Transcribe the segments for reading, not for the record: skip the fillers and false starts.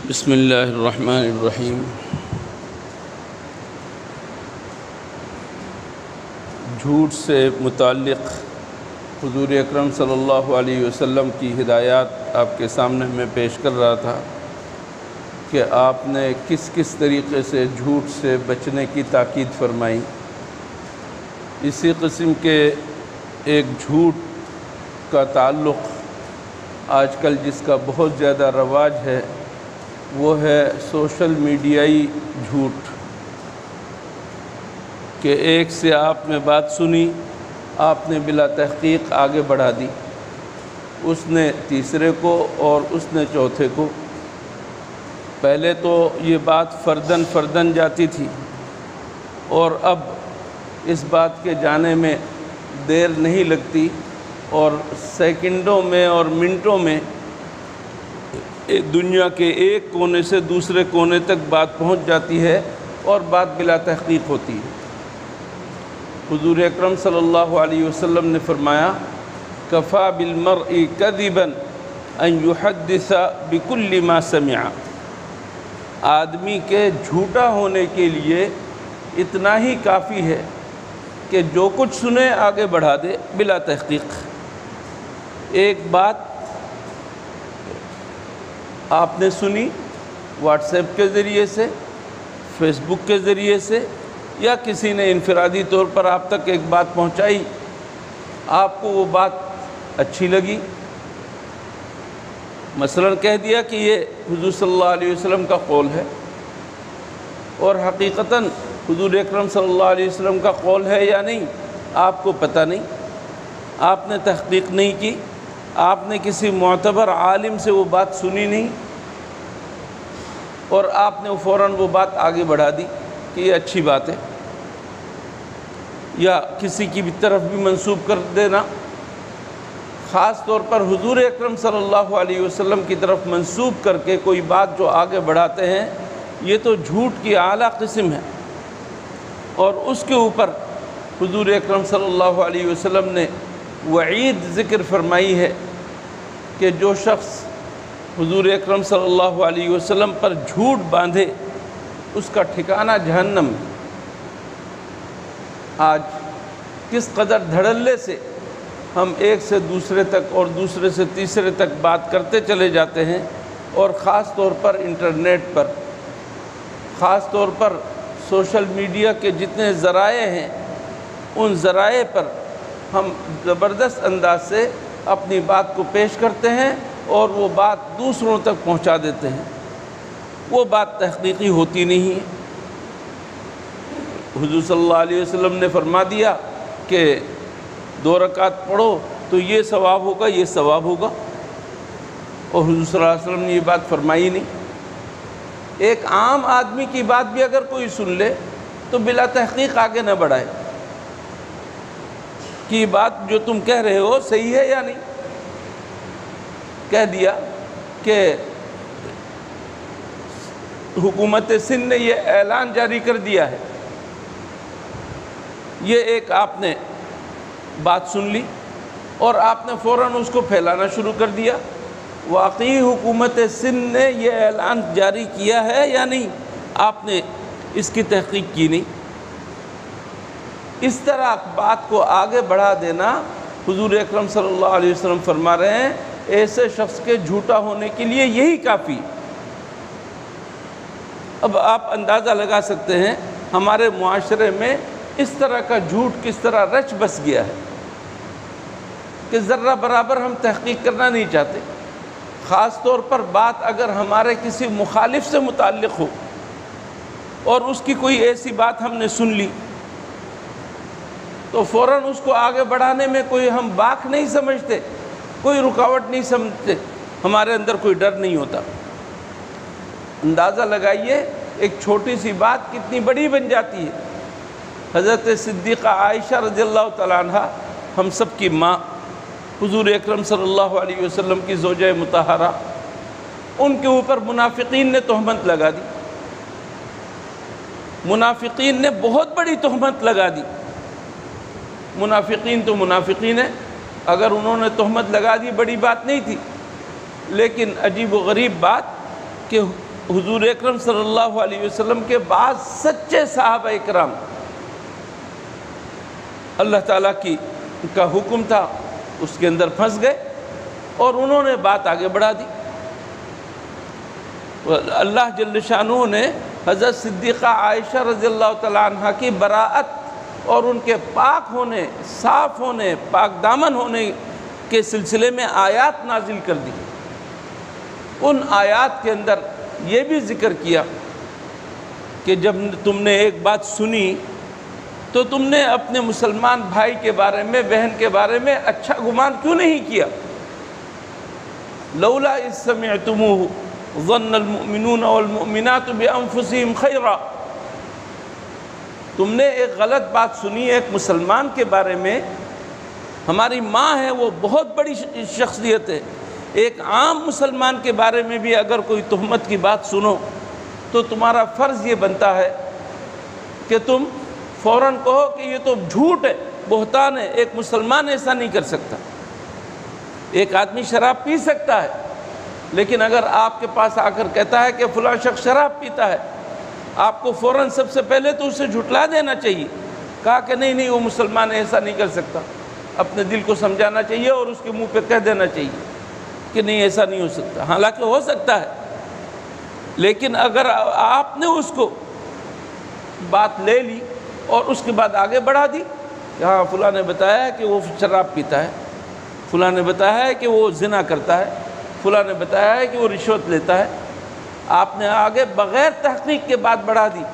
بسم اللہ الرحمن الرحیم۔ جھوٹ سے متعلق حضور اکرم صلی اللہ علیہ وسلم کی ہدایات آپ کے سامنے میں پیش کر رہا تھا کہ آپ نے کس کس طریقے سے جھوٹ سے بچنے کی تاکید فرمائی۔ اسی قسم کے ایک جھوٹ کا تعلق آج کل جس کا بہت زیادہ رواج ہے وہ ہے سوشل میڈیائی جھوٹ، کہ ایک سے آپ نے بات سنی، آپ نے بلا تحقیق آگے بڑھا دی، اس نے تیسرے کو اور اس نے چوتھے کو۔ پہلے تو یہ بات فرداً جاتی تھی اور اب اس بات کے جانے میں دیر نہیں لگتی اور سیکنڈوں میں اور منٹوں میں دنیا کے ایک کونے سے دوسرے کونے تک بات پہنچ جاتی ہے اور بات بلا تحقیق ہوتی ہے۔ حضور اکرم صلی اللہ علیہ وسلم نے فرمایا کفا بالمرء کذبا ان یحدث بکل ما سمع، آدمی کے جھوٹا ہونے کے لیے اتنا ہی کافی ہے کہ جو کچھ سنے آگے بڑھا دے بلا تحقیق۔ ایک بات آپ نے سنی واٹس ایپ کے ذریعے سے، فیس بک کے ذریعے سے، یا کسی نے انفرادی طور پر آپ تک ایک بات پہنچائی، آپ کو وہ بات اچھی لگی، مثلاً کہہ دیا کہ یہ حضور صلی اللہ علیہ وسلم کا قول ہے، اور حقیقتاً حضور اکرم صلی اللہ علیہ وسلم کا قول ہے یا نہیں آپ کو پتہ نہیں، آپ نے تحقیق نہیں کی، آپ نے کسی معتبر عالم سے وہ بات سنی نہیں، اور آپ نے فوراً وہ بات آگے بڑھا دی کہ یہ اچھی بات ہے، یا کسی کی بھی طرف بھی منسوب کر دینا، خاص طور پر حضور اکرم صلی اللہ علیہ وسلم کی طرف منسوب کر کے کوئی بات جو آگے بڑھاتے ہیں، یہ تو جھوٹ کی اعلیٰ قسم ہے۔ اور اس کے اوپر حضور اکرم صلی اللہ علیہ وسلم نے وعید ذکر فرمائی ہے کہ جو شخص حضور اکرم صلی اللہ علیہ وسلم پر جھوٹ باندھے اس کا ٹھکانہ جہنم ہے۔ آج کس قدر دھڑلے سے ہم ایک سے دوسرے تک اور دوسرے سے تیسرے تک بات کرتے چلے جاتے ہیں، اور خاص طور پر انٹرنیٹ پر، خاص طور پر سوشل میڈیا کے جتنے ذرائع ہیں ان ذرائع پر ہم زبردست انداز سے اپنی بات کو پیش کرتے ہیں اور وہ بات دوسروں تک پہنچا دیتے ہیں، وہ بات تحقیقی ہوتی نہیں ہے۔ حضور صلی اللہ علیہ وسلم نے فرما دیا کہ 2 رکعت پڑھو تو یہ ثواب ہوگا، یہ ثواب ہوگا، اور حضور صلی اللہ علیہ وسلم نے یہ بات فرمائی نہیں۔ ایک عام آدمی کی بات بھی اگر کوئی سن لے تو بلا تحقیق آگے نہ بڑھائے کہ بات جو تم کہہ رہے ہو صحیح ہے یا نہیں۔ کہہ دیا کہ حکومت سندھ نے یہ اعلان جاری کر دیا ہے، یہ ایک آپ نے بات سن لی اور آپ نے فوراً اس کو پھیلانا شروع کر دیا۔ واقعی حکومت سندھ نے یہ اعلان جاری کیا ہے یا نہیں، آپ نے اس کی تحقیق کی نہیں۔ اس طرح بات کو آگے بڑھا دینا، حضور اکرم صلی اللہ علیہ وسلم فرما رہے ہیں ایسے شخص کے جھوٹا ہونے کے لیے یہی کافی۔ اب آپ اندازہ لگا سکتے ہیں ہمارے معاشرے میں اس طرح کا جھوٹ کس طرح رچ بس گیا ہے کہ ذرہ برابر ہم تحقیق کرنا نہیں چاہتے، خاص طور پر بات اگر ہمارے کسی مخالف سے متعلق ہو اور اس کی کوئی ایسی بات ہم نے سن لی تو فوراً اس کو آگے بڑھانے میں کوئی ہم باک نہیں سمجھتے، کوئی رکاوٹ نہیں سمجھتے، ہمارے اندر کوئی ڈر نہیں ہوتا۔ اندازہ لگائیے ایک چھوٹی سی بات کتنی بڑی بن جاتی ہے۔ حضرت صدیقہ عائشہ رضی اللہ تعالیٰ عنہ، ہم سب کی ماں، حضور اکرم صلی اللہ علیہ وسلم کی زوجہ مطہرہ، ان کے اوپر منافقین نے تہمت لگا دی، منافقین نے بہت بڑی تہمت لگا دی۔ منافقین تو منافقین ہیں، اگر انہوں نے تہمت لگا دی بڑی بات نہیں تھی، لیکن عجیب و غریب بات کہ حضور اکرم صلی اللہ علیہ وسلم کے بعد سچے صحابہ اکرام، اللہ تعالیٰ کا حکم تھا، اس کے اندر پھنس گئے اور انہوں نے بات آگے بڑھا دی۔ اللہ جل شانہ نے حضرت صدیقہ عائشہ رضی اللہ تعالیٰ عنہ کی براءت اور ان کے پاک ہونے، صاف ہونے، پاک دامن ہونے کے سلسلے میں آیات نازل کر دی۔ ان آیات کے اندر یہ بھی ذکر کیا کہ جب تم نے ایک بات سنی تو تم نے اپنے مسلمان بھائی کے بارے میں، بہن کے بارے میں اچھا گمان کیوں نہیں کیا؟ لولا اذ سمعتموہ ظن المؤمنون والمؤمنات بانفسہم خیرا۔ تم نے ایک غلط بات سنی ایک مسلمان کے بارے میں، ہماری ماں ہے، وہ بہت بڑی شخصیت ہے، ایک عام مسلمان کے بارے میں بھی اگر کوئی تہمت کی بات سنو تو تمہارا فرض یہ بنتا ہے کہ تم فوراً کہو کہ یہ تو جھوٹ ہے، بہتان ہے، ایک مسلمان ایسا نہیں کر سکتا۔ ایک آدمی شراب پی سکتا ہے، لیکن اگر آپ کے پاس آ کر کہتا ہے کہ فلاں شخص شراب پیتا ہے، آپ کو فوراً سب سے پہلے تو اسے جھٹلا دینا چاہیے، کہا کہ نہیں وہ مسلمان ایسا نہیں کر سکتا، اپنے دل کو سمجھانا چاہیے اور اس کے منہ پہ کہہ دینا چاہیے کہ نہیں ایسا نہیں ہو سکتا۔ حالانکہ ہو سکتا ہے، لیکن اگر آپ نے اس کو بات لے لی اور اس کے بعد آگے بڑھا دی کہ ہاں فلاں نے بتایا ہے کہ وہ شراب پیتا ہے، فلاں نے بتایا ہے کہ وہ زنا کرتا ہے، فلاں نے بتایا ہے کہ وہ رشوت لیتا ہے، آپ نے آگے بغیر تحقیق کے بات بڑھا دی،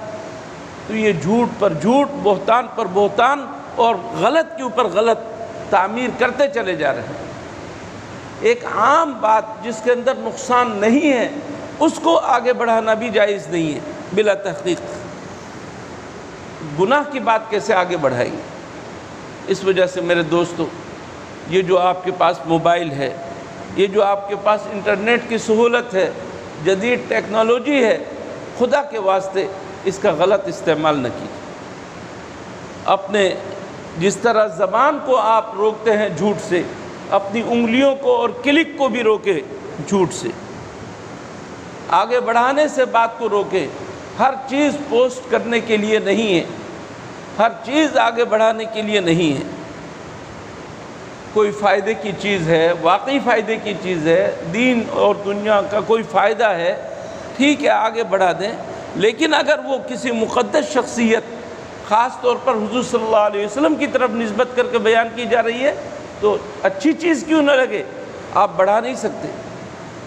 تو یہ جھوٹ پر جھوٹ، بہتان پر بہتان اور غلط کے اوپر غلط تعمیر کرتے چلے جا رہے ہیں۔ ایک عام بات جس کے اندر نقصان نہیں ہے اس کو آگے بڑھانا بھی جائز نہیں ہے بلا تحقیق۔ گناہ کی بات کیسے آگے بڑھائیں گے؟ اس وجہ سے میرے دوستو، یہ جو آپ کے پاس موبائل ہے، یہ جو آپ کے پاس انٹرنیٹ کی سہولت ہے، جدید ٹیکنالوجی ہے، خدا کے واسطے اس کا غلط استعمال نہ کیجیے۔ اپنے جس طرح زبان کو آپ روکتے ہیں جھوٹ سے، اپنی انگلیوں کو اور کلک کو بھی روکے جھوٹ سے، آگے بڑھانے سے بات کو روکے۔ ہر چیز پوسٹ کرنے کے لیے نہیں ہے، ہر چیز آگے بڑھانے کے لیے نہیں ہے۔ کوئی فائدے کی چیز ہے، واقعی فائدے کی چیز ہے، دین اور دنیا کا کوئی فائدہ ہے، ٹھیک ہے آگے بڑھا دیں، لیکن اگر وہ کسی مقدس شخصیت، خاص طور پر حضور صلی اللہ علیہ وسلم کی طرف نسبت کر کے بیان کی جا رہی ہے تو اچھی چیز کیوں نہ لگے، آپ بڑھا نہیں سکتے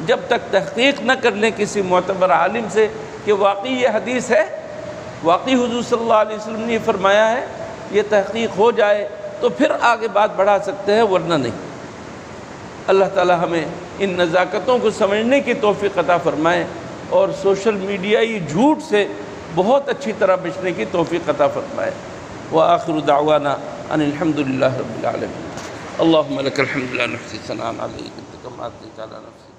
جب تک تحقیق نہ کر لیں کسی معتبر عالم سے کہ واقعی یہ حدیث ہے، واقعی حضور صلی اللہ علیہ وسلم نے یہ فرمایا ہے، یہ تحقیق ہو جائے تو پھر آگے بات بڑھا سکتے ہیں، ورنہ نہیں۔ اللہ تعالی ہمیں ان نزاکتوں کو سمجھنے کی توفیق عطا فرمائے اور سوشل میڈیائی جھوٹ سے بہت اچھی طرح بچنے کی توفیق عطا فرمائے۔ وآخر دعوانا ان الحمدللہ رب العالمین۔ اللہم لک الحمد لا نحصی ثناء علیک انت کما اثنیت علی نفسک